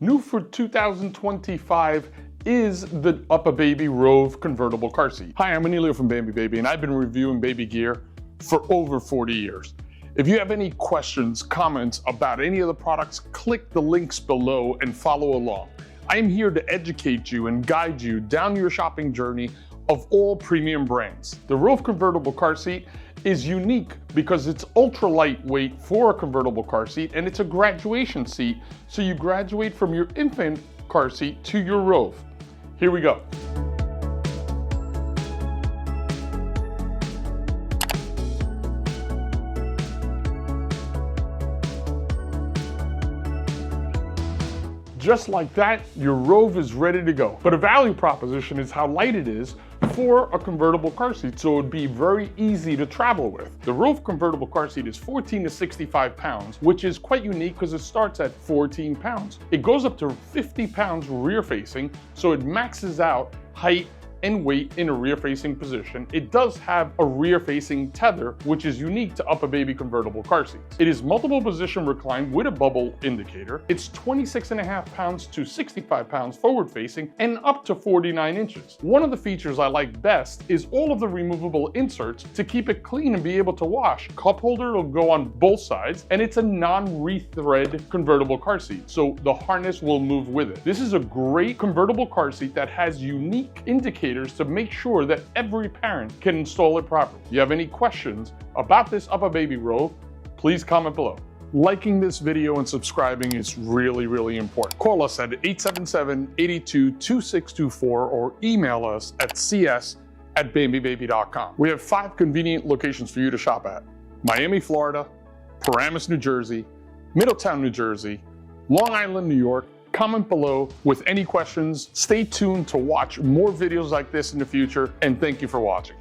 New for 2025 is the UPPAbaby Rove convertible car seat. Hi, I'm Emilio from UPPAbaby, and I've been reviewing baby gear for over 40 years. If you have any questions, comments about any of the products, click the links below and follow along. I am here to educate you and guide you down your shopping journey of all premium brands. The Rove convertible car seat is unique because it's ultra lightweight for a convertible car seat, and it's a graduation seat, so you graduate from your infant car seat to your Rove. Here we go. Just like that, your Rove is ready to go. But a value proposition is how light it is for a convertible car seat, so it would be very easy to travel with. The Rove convertible car seat is 14 to 65 pounds, which is quite unique because it starts at 14 pounds. It goes up to 50 pounds rear facing, so it maxes out height and weight in a rear facing position. It does have a rear facing tether, which is unique to UPPAbaby convertible car seats. It is multiple position reclined with a bubble indicator. It's 26.5 pounds to 65 pounds forward facing and up to 49 inches. One of the features I like best is all of the removable inserts to keep it clean and be able to wash. Cup holder will go on both sides, and it's a non-rethread convertible car seat, so the harness will move with it. This is a great convertible car seat that has unique indicators to make sure that every parent can install it properly. If you have any questions about this UPPAbaby Rove, please comment below. Liking this video and subscribing is really important. Call us at 877-82-2624 or email us at cs@babybaby.com. We have 5 convenient locations for you to shop at: Miami, Florida, Paramus, New Jersey, Middletown, New Jersey, Long Island, New York. Comment below with any questions. Stay tuned to watch more videos like this in the future, and thank you for watching.